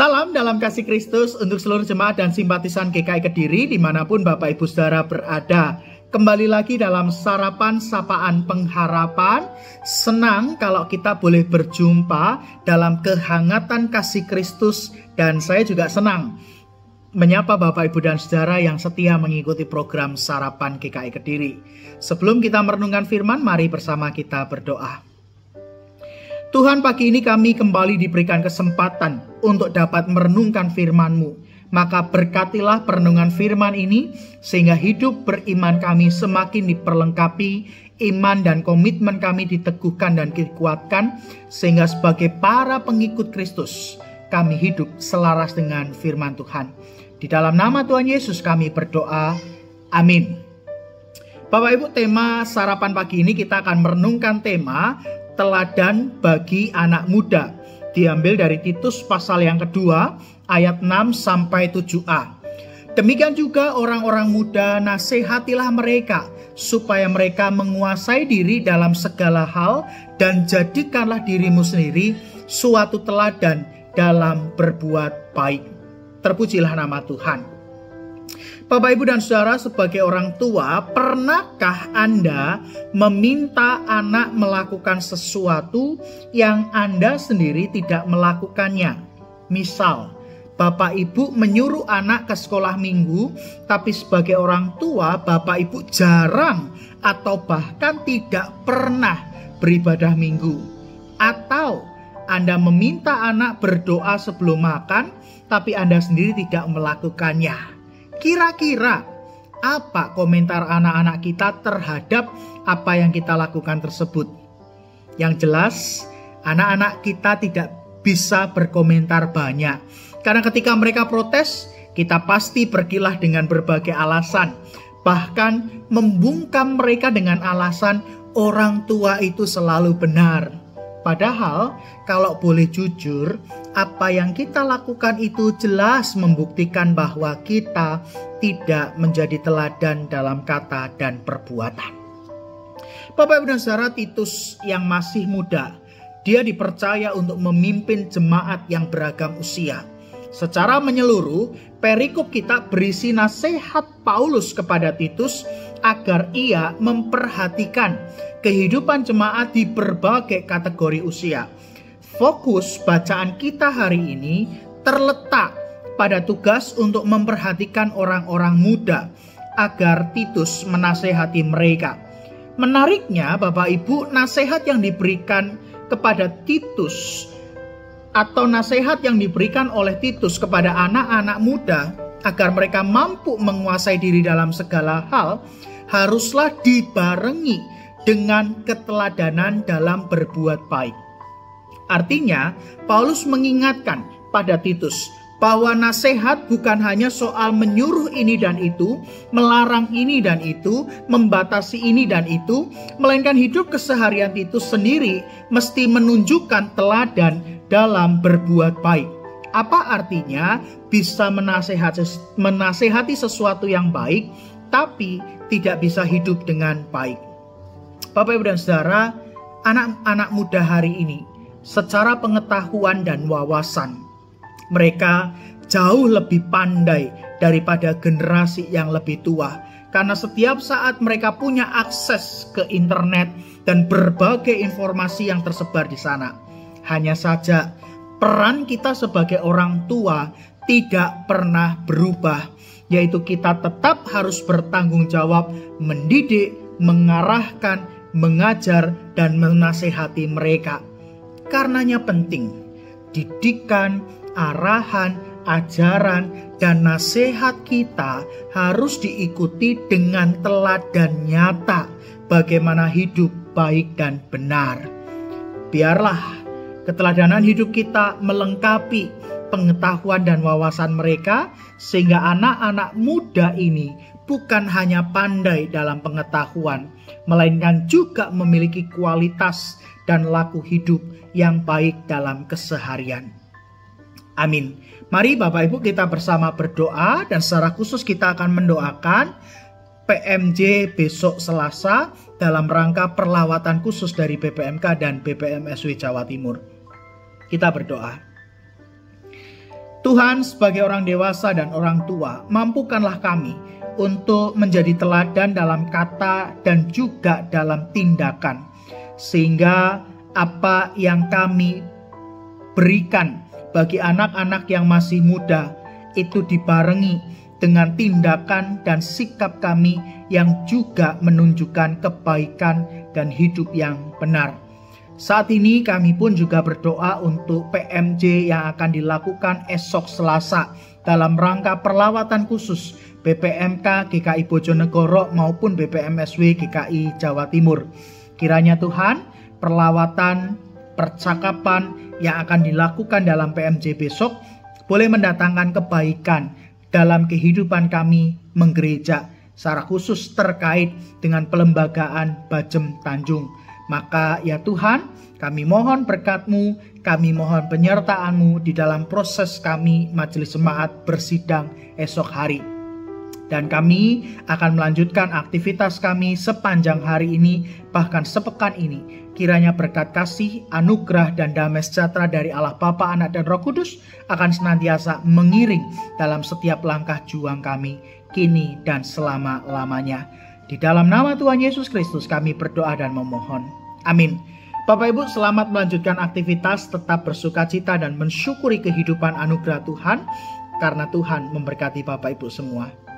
Salam dalam kasih Kristus untuk seluruh jemaat dan simpatisan GKI Kediri dimanapun Bapak Ibu Saudara berada. Kembali lagi dalam Sarapan Sapaan Pengharapan. Senang kalau kita boleh berjumpa dalam kehangatan kasih Kristus. Dan saya juga senang menyapa Bapak Ibu dan Saudara yang setia mengikuti program Sarapan GKI Kediri. Sebelum kita merenungkan firman, mari bersama kita berdoa. Tuhan, pagi ini kami kembali diberikan kesempatan untuk dapat merenungkan firman-Mu. Maka berkatilah perenungan firman ini, sehingga hidup beriman kami semakin diperlengkapi, iman dan komitmen kami diteguhkan dan dikuatkan, sehingga sebagai para pengikut Kristus, kami hidup selaras dengan firman Tuhan. Di dalam nama Tuhan Yesus kami berdoa, amin. Bapak Ibu, tema sarapan pagi ini kita akan merenungkan tema teladan bagi anak muda. Diambil dari Titus pasal yang kedua, ayat 6 sampai 7a. Demikian juga orang-orang muda, nasihatilah mereka, supaya mereka menguasai diri dalam segala hal, dan jadikanlah dirimu sendiri suatu teladan dalam berbuat baik. Terpujilah nama Tuhan. Bapak, Ibu, dan Saudara, sebagai orang tua, pernahkah Anda meminta anak melakukan sesuatu yang Anda sendiri tidak melakukannya? Misal, Bapak Ibu menyuruh anak ke sekolah minggu, tapi sebagai orang tua, Bapak Ibu jarang atau bahkan tidak pernah beribadah minggu. Atau Anda meminta anak berdoa sebelum makan, tapi Anda sendiri tidak melakukannya. Kira-kira apa komentar anak-anak kita terhadap apa yang kita lakukan tersebut? Yang jelas, anak-anak kita tidak bisa berkomentar banyak. Karena ketika mereka protes, kita pasti berkilah dengan berbagai alasan. Bahkan membungkam mereka dengan alasan orang tua itu selalu benar. Padahal kalau boleh jujur, apa yang kita lakukan itu jelas membuktikan bahwa kita tidak menjadi teladan dalam kata dan perbuatan. Bapak, Ibu, dan Saudara, Titus yang masih muda, dia dipercaya untuk memimpin jemaat yang beragam usia. Secara menyeluruh, perikop kita berisi nasihat Paulus kepada Titus agar ia memperhatikan kehidupan jemaat di berbagai kategori usia. Fokus bacaan kita hari ini terletak pada tugas untuk memperhatikan orang-orang muda agar Titus menasehati mereka. Menariknya, Bapak Ibu, nasihat yang diberikan kepada Titus atau nasihat yang diberikan oleh Titus kepada anak-anak muda agar mereka mampu menguasai diri dalam segala hal haruslah dibarengi dengan keteladanan dalam berbuat baik. Artinya, Paulus mengingatkan pada Titus bahwa nasihat bukan hanya soal menyuruh ini dan itu, melarang ini dan itu, membatasi ini dan itu, melainkan hidup keseharian Titus sendiri mesti menunjukkan teladan dalam berbuat baik. Apa artinya bisa menasehati sesuatu yang baik, tapi tidak bisa hidup dengan baik? Bapak, Ibu, dan Saudara, anak-anak muda hari ini secara pengetahuan dan wawasan mereka jauh lebih pandai daripada generasi yang lebih tua. Karena setiap saat mereka punya akses ke internet dan berbagai informasi yang tersebar di sana. Hanya saja peran kita sebagai orang tua tidak pernah berubah, yaitu kita tetap harus bertanggung jawab mendidik, mengarahkan, mengajar, dan menasehati mereka. Karenanya penting, didikan, arahan, ajaran, dan nasihat kita harus diikuti dengan teladan nyata bagaimana hidup baik dan benar. Biarlah keteladanan hidup kita melengkapi pengetahuan dan wawasan mereka, sehingga anak-anak muda ini bukan hanya pandai dalam pengetahuan, melainkan juga memiliki kualitas dan laku hidup yang baik dalam keseharian. Amin. Mari Bapak Ibu kita bersama berdoa, dan secara khusus kita akan mendoakan PMJ besok Selasa dalam rangka perlawatan khusus dari BPMK dan BPMSW Jawa Timur. Kita berdoa. Tuhan, sebagai orang dewasa dan orang tua, mampukanlah kami untuk menjadi teladan dalam kata dan juga dalam tindakan, sehingga apa yang kami berikan bagi anak-anak yang masih muda itu dibarengi dengan tindakan dan sikap kami yang juga menunjukkan kebaikan dan hidup yang benar. Saat ini kami pun juga berdoa untuk PMJ yang akan dilakukan esok Selasa dalam rangka perlawatan khusus BPMK GKI Bojonegoro maupun BPMSW GKI Jawa Timur. Kiranya Tuhan, perlawatan, percakapan yang akan dilakukan dalam PMJ besok boleh mendatangkan kebaikan dalam kehidupan kami menggereja, secara khusus terkait dengan pelembagaan Bajem Tanjung. Maka ya Tuhan, kami mohon berkat-Mu, kami mohon penyertaan-Mu di dalam proses kami Majelis Jemaat bersidang esok hari. Dan kami akan melanjutkan aktivitas kami sepanjang hari ini, bahkan sepekan ini. Kiranya berkat kasih, anugerah, dan damai sejahtera dari Allah Bapa, Anak, dan Roh Kudus akan senantiasa mengiring dalam setiap langkah juang kami, kini dan selama-lamanya. Di dalam nama Tuhan Yesus Kristus kami berdoa dan memohon. Amin. Bapak Ibu, selamat melanjutkan aktivitas, tetap bersukacita dan mensyukuri kehidupan anugerah Tuhan, karena Tuhan memberkati Bapak Ibu semua.